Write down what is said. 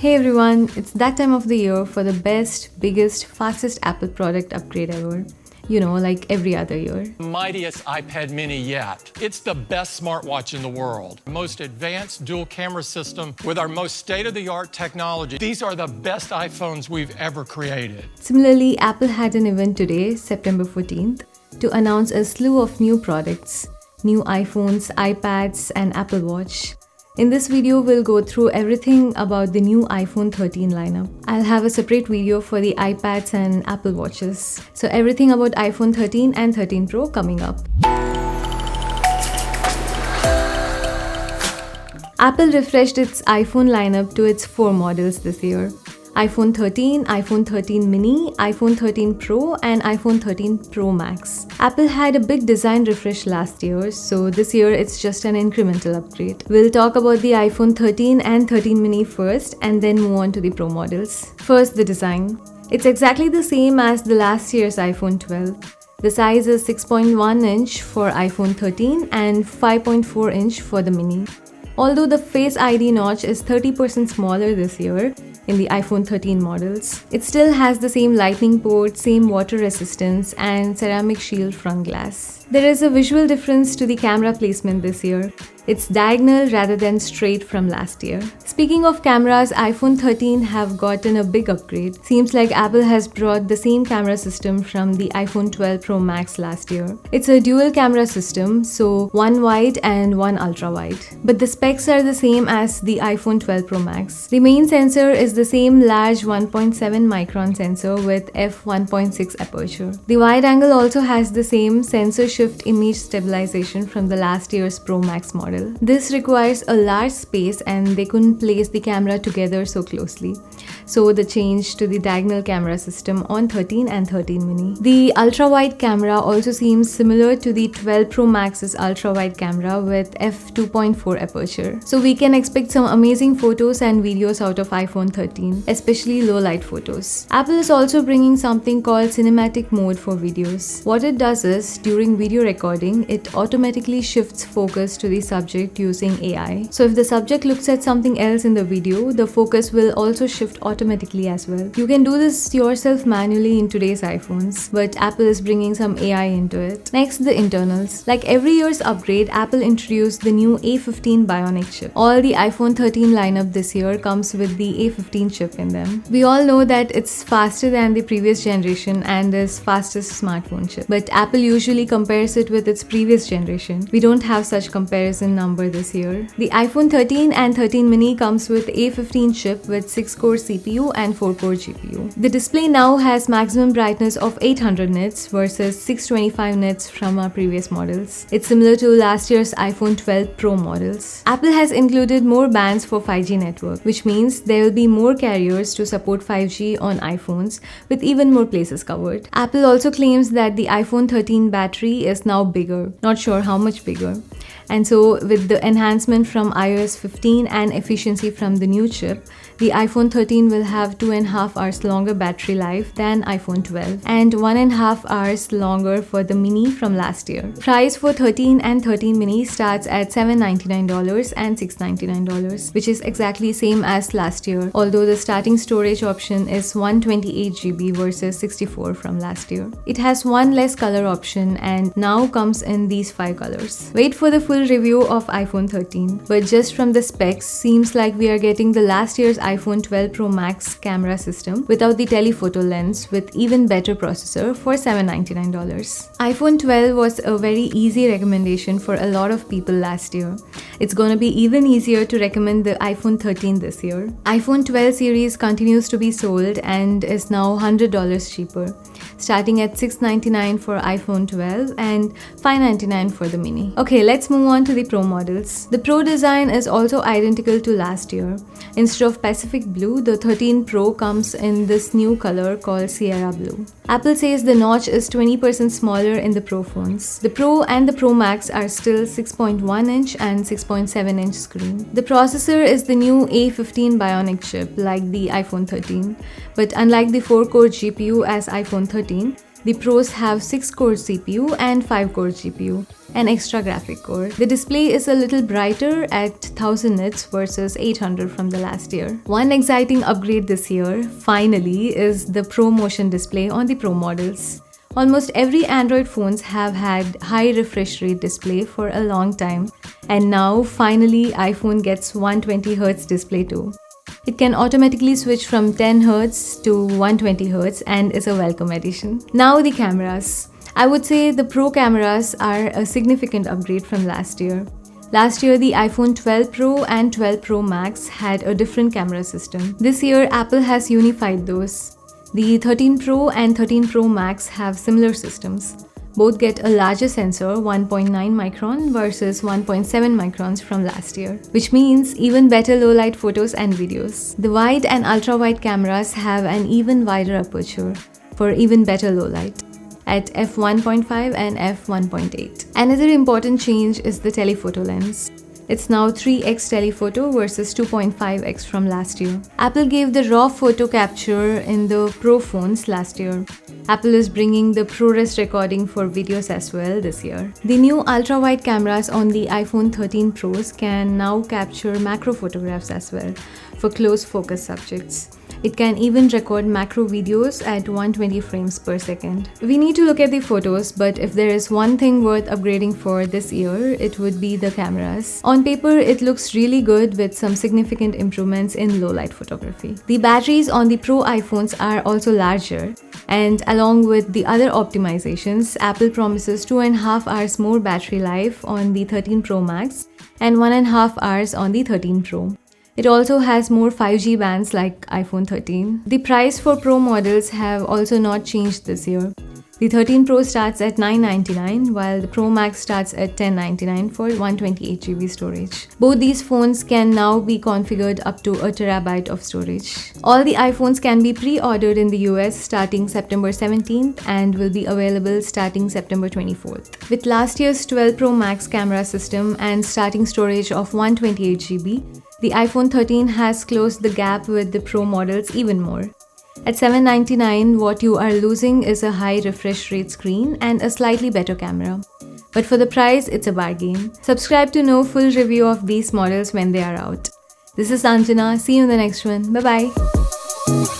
Hey everyone, it's that time of the year for the best, biggest, fastest Apple product upgrade ever. Like every other year. Mightiest iPad mini yet. It's the best smartwatch in the world. Most advanced dual camera system with our most state-of-the-art technology. These are the best iPhones we've ever created. Similarly, Apple had an event today, September 14th, to announce a slew of new products, new iPhones, iPads, and Apple Watch. In this video, we'll go through everything about the new iPhone 13 lineup. I'll have a separate video for the iPads and Apple Watches. So everything about iPhone 13 and 13 Pro coming up. Apple refreshed its iPhone lineup to its 4 models this year. iPhone 13, iPhone 13 mini, iPhone 13 Pro, and iPhone 13 Pro Max. Apple had a big design refresh last year, so this year it's just an incremental upgrade. We'll talk about the iPhone 13 and 13 mini first, and then move on to the Pro models. First, the design. It's exactly the same as the last year's iPhone 12. The size is 6.1 inch for iPhone 13 and 5.4 inch for the mini. Although the Face ID notch is 30% smaller this year in the iPhone 13 models, it still has the same lightning port, same water resistance, and ceramic shield front glass. There is a visual difference to the camera placement this year. It's diagonal rather than straight from last year. Speaking of cameras, iPhone 13 have gotten a big upgrade. Seems like Apple has brought the same camera system from the iPhone 12 Pro Max last year. It's a dual camera system, so one wide and one ultra wide. But the specs are the same as the iPhone 12 Pro Max. The main sensor is the same large 1.7 micron sensor with f1.6 aperture. The wide angle also has the same sensor shift image stabilization from the last year's Pro Max model. This requires a large space and they couldn't place the camera together so closely. So the change to the diagonal camera system on 13 and 13 mini. The ultra-wide camera also seems similar to the 12 Pro Max's ultra-wide camera with f2.4 aperture. So we can expect some amazing photos and videos out of iPhone 13, especially low-light photos. Apple is also bringing something called cinematic mode for videos. What it does is, during video recording, it automatically shifts focus to the subject using AI. So if the subject looks at something else in the video, the focus will also shift automatically as well. You can do this yourself manually in today's iPhones, but Apple is bringing some AI into it. Next, the internals. Like every year's upgrade, Apple introduced the new A15 Bionic Chip. All the iPhone 13 lineup this year comes with the A15 chip in them. We all know that it's faster than the previous generation and is fastest smartphone chip, but Apple usually compares it with its previous generation. We don't have such comparison number this year. The iPhone 13 and 13 mini comes with A15 chip with 6-core CPU and 4-core GPU. The display now has maximum brightness of 800 nits versus 625 nits from our previous models. It's similar to last year's iPhone 12 Pro models. Apple has included more bands for 5G network, which means there will be more carriers to support 5G on iPhones with even more places covered. Apple also claims that the iPhone 13 battery is now bigger. Not sure how much bigger. And so with the enhancement from iOS 15 and efficiency from the new chip, the iPhone 13 will have 2.5 hours longer battery life than iPhone 12 and 1.5 hours longer for the mini from last year. Price for 13 and 13 mini starts at $799 and $699, which is exactly same as last year, although the starting storage option is 128 GB versus 64 from last year. It has one less color option and now comes in these 5 colors. Wait for the full review of iPhone 13, but just from the specs, seems like we are getting the last year's iPhone 12 Pro Max camera system without the telephoto lens with even better processor for $799. iPhone 12 was a very easy recommendation for a lot of people last year. It's gonna be even easier to recommend the iPhone 13 this year. iPhone 12 series continues to be sold and is now $100 cheaper, starting at $699 for iPhone 12 and $599 for the mini. Okay, let's move on to the Pro models. The Pro design is also identical to last year. Instead of Pacific Blue, the 13 Pro comes in this new color called Sierra Blue. Apple says the notch is 20% smaller in the Pro phones. The Pro and the Pro Max are still 6.1 inch and 6.7 inch screen. The processor is the new A15 Bionic Chip like the iPhone 13, but unlike the 4-core GPU as iPhone 13, The Pros have 6-core CPU and 5-core GPU, an extra graphic core. The display is a little brighter at 1000 nits versus 800 from the last year. One exciting upgrade this year, finally, is the Pro Motion display on the Pro models. Almost every Android phones have had high refresh rate display for a long time, and now finally iPhone gets 120Hz display too. It can automatically switch from 10Hz to 120Hz and is a welcome addition. Now the cameras. I would say the Pro cameras are a significant upgrade from last year. Last year, the iPhone 12 Pro and 12 Pro Max had a different camera system. This year, Apple has unified those. The 13 Pro and 13 Pro Max have similar systems. Both get a larger sensor, 1.9 micron versus 1.7 microns from last year, which means even better low-light photos and videos. The wide and ultra-wide cameras have an even wider aperture for even better low-light at f1.5 and f1.8. Another important change is the telephoto lens. It's now 3x telephoto versus 2.5x from last year. Apple gave the raw photo capture in the Pro phones last year. Apple is bringing the ProRes recording for videos as well this year. The new ultra-wide cameras on the iPhone 13 Pros can now capture macro photographs as well for close focus subjects. It can even record macro videos at 120 frames per second. We need to look at the photos, but if there is one thing worth upgrading for this year, it would be the cameras. On paper, it looks really good with some significant improvements in low-light photography. The batteries on the Pro iPhones are also larger, and along with the other optimizations, Apple promises 2.5 hours more battery life on the 13 Pro Max and 1.5 hours on the 13 Pro. It also has more 5G bands like iPhone 13. The price for Pro models have also not changed this year. The 13 Pro starts at $999 while the Pro Max starts at $1099 for 128GB storage. Both these phones can now be configured up to a terabyte of storage. All the iPhones can be pre-ordered in the US starting September 17th and will be available starting September 24th. With last year's 12 Pro Max camera system and starting storage of 128GB, the iPhone 13 has closed the gap with the Pro models even more. At $799, what you are losing is a high refresh rate screen and a slightly better camera. But for the price, it's a bargain. Subscribe to know full review of these models when they are out. This is Anjana. See you in the next one. Bye-bye.